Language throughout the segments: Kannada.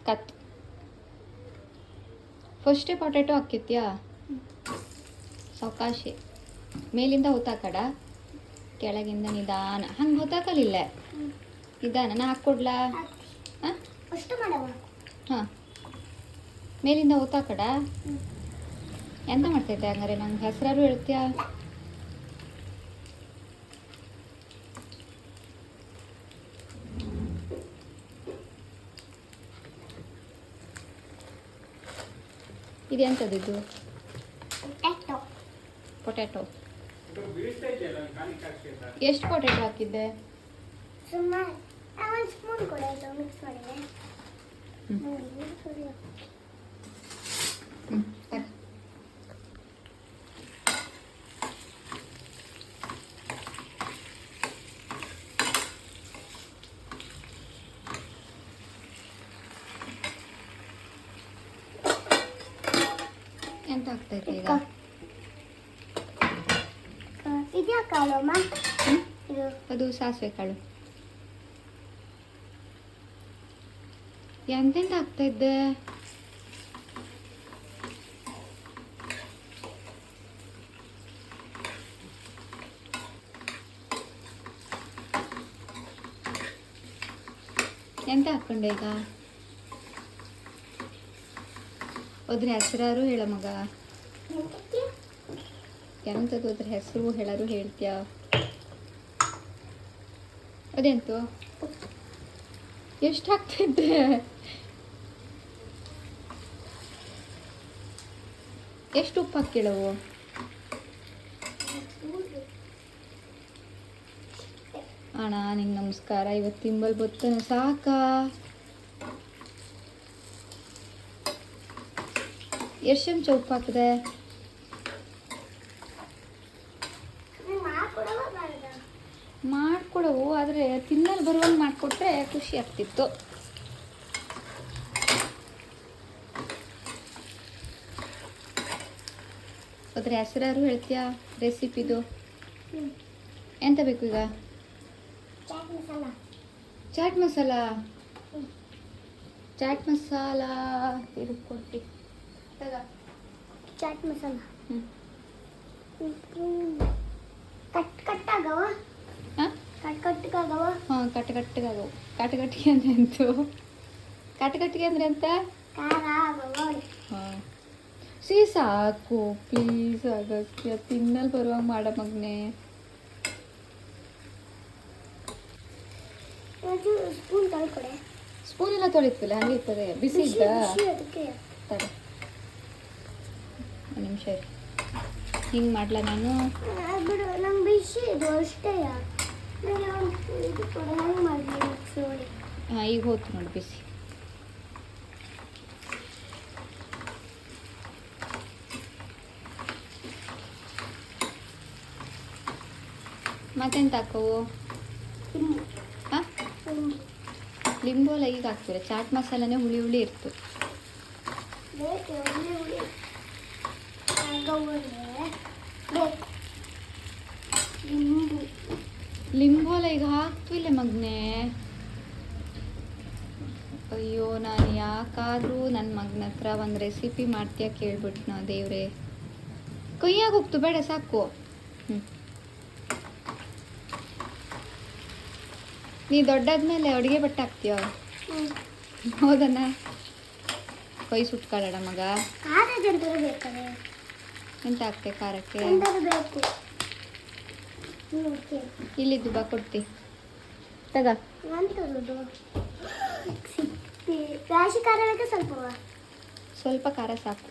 ಕತ್ ಫಸ್ಟೇ ಪೊಟ್ಯಾಟೊ ಹಾಕಿತ್ಯಾ ಸಾವಕಾಶಿ ಮೇಲಿಂದ ಹೊತ್ತಾಕಡ ಕೆಳಗಿಂದ ನಿಧಾನ ಹಂಗೆ ಹೊತ್ತಾಕಲಿಲ್ಲ ನಿಧಾನ ನಾ ಹಾಕ್ಕೊಡ್ಲಾ ಹಾಂ ಮೇಲಿಂದ ಹೊತ್ತಾಕಡ ಎಂತ ಮಾಡ್ತೈತೆ ಹಂಗಾರೆ ನಂಗೆ ಹೆಸರಾರು ಹೇಳ್ತೀಯಾ ಇದು ಎಂಥದ್ದು ಪೊಟ್ಯಾಟೊ ಎಷ್ಟು ಪೊಟ್ಯಾಟೊ ಹಾಕಿದ್ದೆ ಎಂತ ಆಗ್ತೈತೆ ಈಗ ಇದ್ಯಾ ಕಾಳಮ್ಮ ಅದು ಸಾಸಿವೆ ಕಾಳು ಎಂತೆಂತ ಆಗ್ತಾ ಇದ್ದೆ ಎಂತ ಹಾಕೊಂಡೆ ಈಗ ಅದ್ರ ಹೆಸರಾರು ಹೇಳ ಮಗ ಎಂಥದ್ದು ಅದ್ರ ಹೆಸರು ಹೇಳಾರು ಹೇಳ್ತೀಯ ಅದೆಂತು ಎಷ್ಟು ಹಾಕ್ತಿದ್ದೆ ಎಷ್ಟು ಉಪ್ಪು ಹಾಕಿಳವು ಅಣ್ಣ ನಿಂಗೆ ನಮಸ್ಕಾರ ಇವತ್ತು ತಿಂಬಲ್ ಬತ್ತನ ಸಾಕಾ ಎಷ್ಟು ಚಮಚ ಉಪ್ಪು ಹಾಕಿದೆ ಮಾಡ್ಕೊಡವು ಆದರೆ ತಿನ್ನಲು ಬರುವಂಗೆ ಮಾಡಿಕೊಟ್ರೆ ಖುಷಿ ಆಗ್ತಿತ್ತು ಅದ್ರ ಹೆಸರಾರು ಹೇಳ್ತೀಯಾ ರೆಸಿಪಿದು ಎಂತ ಬೇಕು ಈಗ ಚಾಟ್ ಮಸಾಲ ಚಾಟ್ ಮಸಾಲ ಇದು ಕೊಟ್ಟು ಚಾಟ್ ಮಸಾಲ ಕಟ್ಟಾಗವ ಹಾಂ ಕಟ್ಟಾಗವ ಹಾಂ ಕಟ್ಟಗಟ್ಟಿಗೆ ಅಂದ್ರೆ ಎಂತು ಕಟ್ಟಗಟ್ಟಿಗೆ ಅಂದ್ರೆ ಎಂತ ಖಾರ ಆಗವ ಹಾಂ ಸಾಕು ಪ್ಲೀಸ್ ಅಗತ್ಯ ತಿನ್ನಲ್ ಬರುವಾಗ ಮಾಡ ಮಗನೆ ಸ್ಪೂನ್ ತೊಳ್ಕೊಡೆ ಸ್ಪೂನ್ ಎಲ್ಲ ತೊಳಿತಿಲ್ಲ ಹಂಗೆ ಇರ್ತದೆ ಬಿಸಿ ಇದ್ದ ತಡೆ ಒಂದು ನಿಮಿಷ ಹಿಂಗೆ ಮಾಡ್ಲಾ ನಾನು ಬಿಡು ನಂಗೆ ಬಿಸಿ ಇದು ಅಷ್ಟೇ ಇದು ಕೊಡೆ ಹಂಗೆ ಮಾಡಲಿ ನೋಡಿ ಹಾಂ ಈಗ ಹೋಯ್ತು ನೋಡಿ ಬಿಸಿ ಮತ್ತೆಂತ ಹಾಕವು ಹಾಂ ಲಿಂಬು ಎಲ್ಲ ಈಗ ಹಾಕ್ತೀರ ಚಾಟ್ ಮಸಾಲನೇ ಹುಳಿ ಹುಳಿ ಇರ್ತು ಲಿಂಬು ಎಲ್ಲ ಈಗ ಹಾಕ್ತಿಲ್ಲ ಮಗನೆ ಅಯ್ಯೋ ನಾನು ಯಾಕಾದರೂ ನನ್ನ ಮಗನ ಹತ್ರ ಒಂದು ರೆಸಿಪಿ ಮಾಡ್ತೀಯ ಕೇಳ್ಬಿಟ್ನ ದೇವ್ರೆ ಕೈಯಾಗ ಹೋಗ್ತು ಬೇಡ ಸಾಕು ನೀ ದೊಡ್ಡಾದ್ಮೇಲೆ ಅಡುಗೆ ಬಟ್ಟೆ ಹಾಕ್ತೀಯ ಹೌದಣ್ಣ ಕೈ ಸುಟ್ಕೊಳ್ಳೋಣ ಮಗ ಎಂತ ಹಾಕ್ತೆ ಖಾರಕ್ಕೆ ಇಲ್ಲಿದ್ದು ಬಾ ಕೊಡ್ತಿ ತಗ ರಾಶಿ ಖಾರ ಬೇಕಾ ಸ್ವಲ್ಪ ಖಾರ ಸಾಕು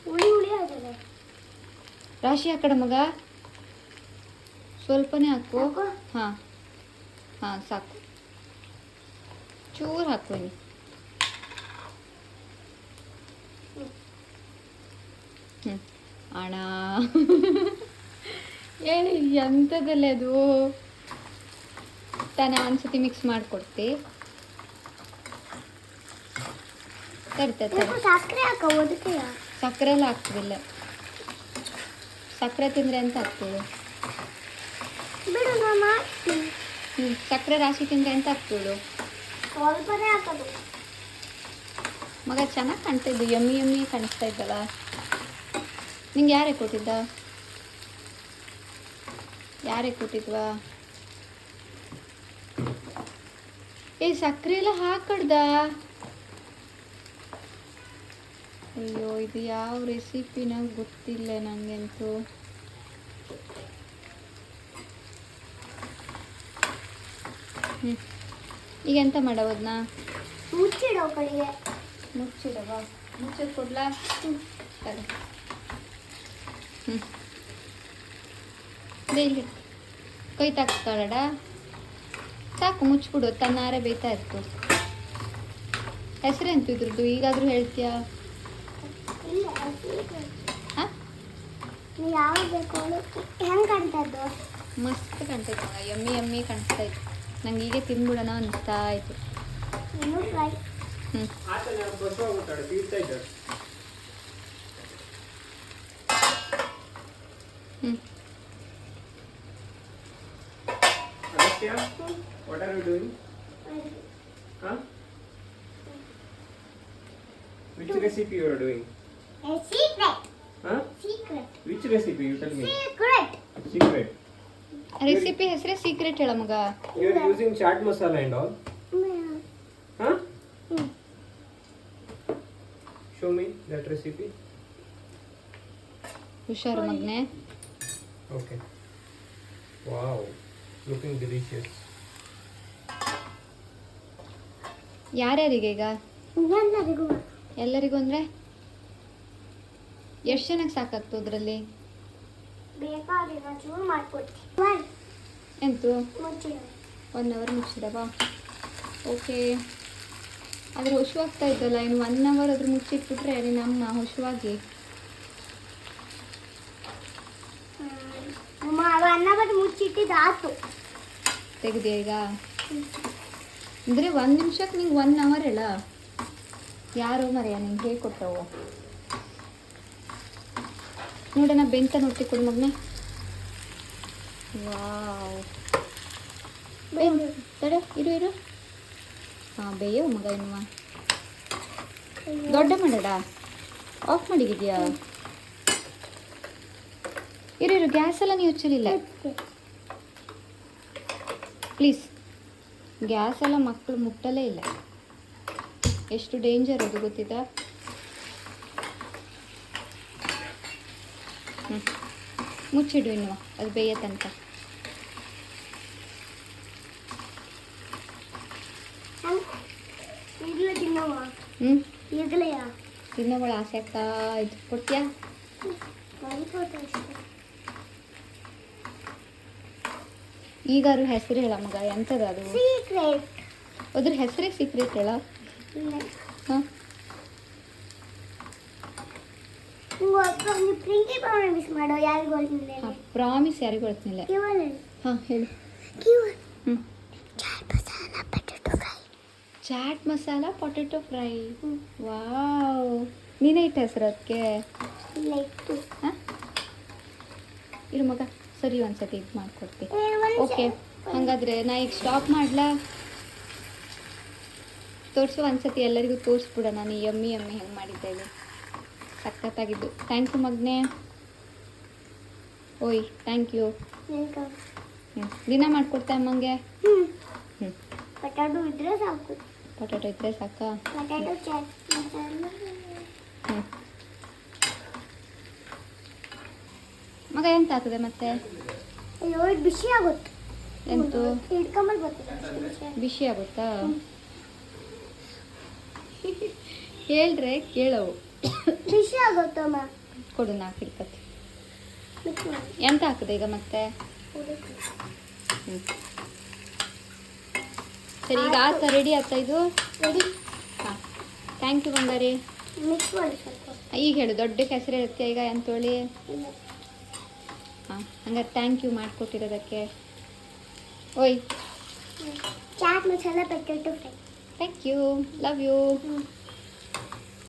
ಹುಳಿ ಹುಳಿ ಆಗ್ತದೆ ರಾಶಿ ಹಾಕಡ ಮಗ ಸ್ವಲ್ಪನೇ ಹಾಕು ಹಾಂ ಹಾಂ ಸಾಕು ಚೂರು ಹಾಕು ನೀ ಅಣ್ಣ ಹೇಳಿ ಎಂಥದ್ದಲ್ಲ ಅದು ತಾನೇ ಒಂದ್ಸತಿ ಮಿಕ್ಸ್ ಮಾಡಿಕೊಡ್ತಿ ತರ್ತದೆ ಸಕ್ಕರೆ ಹಾಕೋ ಅದಕ್ಕೆ ಸಕ್ಕರೆ ಎಲ್ಲ ಹಾಕ್ತಿಲ್ಲ ಸಕ್ಕರೆ ತಿಂದರೆ ಎಂತ ಆಗ್ತದೆ ಬಿಡು ನಾ ಮಾಡ್ತೀನಿ ಸಕ್ಕರೆ ರಾಶಿ ತಿಂದರೆ ಎಂತ ಆಗ್ತಳು ಸ್ವಲ್ಪನೇ ಹಾಕೋದು. ಮಗ ಚೆನ್ನಾಗಿ ಕಾಣ್ತಾ ಇದ್ದು, ಯಮ್ಮಿ ಯಮ್ಮಿ ಕಾಣಿಸ್ತಾ ಇದ್ದಲ್ಲ. ನಿಂಗೆ ಯಾರೇ ಕೊಟ್ಟಿದ್ದ? ಯಾರೇ ಕೊಟ್ಟಿದ್ವಾ? ಏ ಸಕ್ಕರೆ ಎಲ್ಲ ಹಾಕಡ್ದ? ಅಯ್ಯೋ ಇದು ಯಾವ ರೆಸಿಪಿನ ಗೊತ್ತಿಲ್ಲ ನನಗಂತೂ. ಈಗ ಎಂತ ಮಾಡೋದನ್ನ? ಮುಚ್ಚಿಡೋ ಕಡೆಗೆ. ಮುಚ್ಚಿಡವಾ? ಮುಚ್ಚಿದ್ ಕೊಡ್ಲಾ? ಸರಿ. ಬೇಯಿಲಿ ಕೈ ತಾಕ್ತಾಳಡ. ಸಾಕು ಮುಚ್ಚಿಬಿಡು, ತನ್ನಾರೆ ಬೇಯ್ತಾ ಇತ್ತು. ಹೆಸರೆಂತು ಇದ್ರದ್ದು ಈಗಾದರೂ ಹೇಳ್ತೀಯಾ? ಇಲ್ಲ, ಹಾಂ, ನೀವು ಯಾವಾಗ ಬೇಕು ಹೆಂಗೆ ಕಾಣ್ತಾ ಇದ್ದು? ಮಸ್ತ್ ಕಾಣ್ತೈತೆ ಮಗ, ಯಮ್ಮಿ ಯಮ್ಮಿ ಕಾಣಿಸ್ತಾ ಇತ್ತು. ನಂಗೆ ಈಗ ತಿನ್ಬಿಡೋಣ ಅನಿಸ್ತಾ ಇತ್ತು. ಇನ್ನೂ ಫ್ರೈ. ಹ್ಞೂ ಹ್ಞೂ Agastya, what are you doing? Huh? Which recipe you are doing? A secret. Huh? Secret. Which recipe? You tell me. Secret. Secret. Recipe ಹೆಸರೇ ಸೀಕ್ರೆಟ್ ಹೇಳ ಮಗ. You are using chaat masala and all. Huh? Show me that recipe. ಹುಷಾರು ಮಗನೆ. Okay. Wow, looking delicious. ಯಾರ್ಯಾರಿಗೆ ಈಗ? ಎಲ್ಲರಿಗೂ ಎಲ್ಲರಿಗೂ ಅಂದರೆ ಎಷ್ಟು ಜನಕ್ಕೆ ಸಾಕಾಗ್ತು ಅದರಲ್ಲಿ? ಬೇಕಾದ್ರೆ ಚೂರು ಮಾಡ್ಕೊಡ್ತೀನಿ. ಎಂತು ಮುಚ್ಚಿಡ. 1 ಅವರ್ ಮುಚ್ಚಿಡವಾ? ಓಕೆ. ಆದರೆ ಹುಷವಾಗ್ತಾ ಇದ್ದಲ್ಲ, ಇನ್ನು 1 ಅವರ್ ಅದ್ರ ಮುಚ್ಚಿಟ್ಬಿಟ್ರೆ ನೀನು ಅಮ್ಮ ಹುಷವಾಗಿ. ಅನ್ನ ಬಟ್ ಮುಚ್ಚಿಟ್ಟಿದ್ದು ಆತು. ತೆಗೆದೆ ಈಗ? ಅಂದರೆ 1 ನಿಮಿಷಕ್ಕೆ ನಿಂಗೆ 1 ಅವರ್ ಹೇಳ? ಯಾರೋ ಮರೆಯ ನಿಂಗೆ ಹೇಗೆ ಕೊಟ್ಟವು? ನೋಡೋಣ ಬೆಂತ ನೋಡ್ತಿ ಕೊಡು ಮಗನೆ. ವಾವ್, ತಡೆ ಇರು ಇರು. ಹಾಂ ಬೇಯೋ ಮಗ ಇನ್ನು. ದೊಡ್ಡ ಮಾಡಡ ಆಫ್ ಮಾಡಿಗಿದ್ಯಾ? ಇರು ಇರು, ಗ್ಯಾಸ್ ಎಲ್ಲ ನೀವು ಹಚ್ಚಲಿಲ್ಲ ಪ್ಲೀಸ್. ಗ್ಯಾಸ್ ಎಲ್ಲ ಮಕ್ಕಳು ಮುಟ್ಟಲೇ ಇಲ್ಲ. ಎಷ್ಟು ಡೇಂಜರ್ ಅದು ಗೊತ್ತಿತ್ತಾ? ಮುಚ್ಚಿಡು ಇನ್ನು, ಅದು ಬೇಯ ತನಕ. ಈಗಲೇ ತಿನ್ನೋವ? ಈಗಲೆಯ ತಿನ್ನೋವಳ ಆಸೆ ಆಗ್ತಾ ಇದು ಕೊಡ್ತೀಯಾ? ಈಗಾರು ಹೆಸರು ಹೇಳ ಮಗ, ಎಂಥದ್ದು ಅದು? ಸೀಕ್ರೆಟ್. ಅದ್ರ ಹೆಸರೇ ಸೀಕ್ರೆಟ್ ಹೇಳ? ಹಾಂ, ನೀವು ಪ್ರಿಂಕಿ ಪ್ರಾಮಿಸ್ ಮಾಡೋ ಯಾರಿಗೂ ಹಾಂ ಪ್ರಾಮಿಸ್ ಯಾರಿಗೂ ಹೇಳ್ತಿಲ್ಲ. ಹಾಂ ಹೇಳು. ಹ್ಞೂ chaat masala potato fry. Wow, ನೀನೇ ಇಟ್ಟ ಹೆಸರು ಅದಕ್ಕೆ? ಹಾಂ ಇರು ಮಗ, ಸರಿ ಒಂದ್ಸತಿ ಇದು ಮಾಡಿಕೊಡ್ತೀನಿ. ಓಕೆ, ಹಾಗಾದರೆ ನಾ ಈಗ ಸ್ಟಾಪ್ ಮಾಡಲಾ? ತೋರಿಸು ಒಂದ್ಸತಿ, ಎಲ್ಲರಿಗೂ ತೋರಿಸ್ಬಿಡೋಣ ನಾನು ಯಮ್ಮಿ ಯಮ್ಮಿ ಹೆಂಗೆ ಮಾಡಿದ್ದೇವೆ. ಸಖತ್ತಾಗಿದ್ದು. ಥ್ಯಾಂಕ್ ಯು ಮಗನೆ. ಓಯ್ ಥ್ಯಾಂಕ್ ಯು. ದಿನ ಮಾಡಿಕೊಡ್ತಾ ಅಮ್ಮಂಗೆ? ಹ್ಞೂ ಪಟಾಟೋ ಇದ್ರೆ ಸಾಕು. ಪೊಟೆಟೊ ಇದ್ದರೆ ಸಾಕಾ? ಪಟಾಟೋ ಚಾಟ್ ಮಸಾಲ. ಹ್ಞೂ ಮಗ ಎಂತ ಆಗ್ತದೆ ಮತ್ತೆ? ಅಯ್ಯೋ ಇದು ಬಿಸಿ ಆಗುತ್ತೆ. ಎಂತು ಹಿಡ್ಕೊಂಬಲ್ಲಿ ಬರ್ತೀನಿ. ಬಿಸಿ ಆಗುತ್ತಾ? ಹೇಳ್ರೆ ಕೇಳವು. ಬಿಸಿ ಆಗುತ್ತಮ್ಮ. ಕೊಡು, ನಾ ಹಿಡ್ಕತ್ತಿ. ಎಂತ ಹಾಕಿದೆ ಈಗ ಮತ್ತೆ? ಹ್ಞೂ ಸರಿ, ಈಗ ಆತ ರೆಡಿ ಆಯ್ತಾ ಇದು? ರೆಡಿ. ಹಾಂ ಥ್ಯಾಂಕ್ ಯು ಬಂಗಾರಿ. ಮಿಕ್ಸ್ ಮಾಡಿ ಸ್ವಲ್ಪ. ಈಗ ಹೇಳು, ದೊಡ್ಡ ಹೆಸರು ಇರುತ್ತೆ ಈಗ ಅಂತೇಳಿ. ಇಲ್ಲ. ಹಾಂ ಹಂಗಾರೆ ಥ್ಯಾಂಕ್ ಯು ಮಾಡಿಕೊಟ್ಟಿರೋದಕ್ಕೆ. ಓಯ್ chaat masala potato fry. Thank you, love you.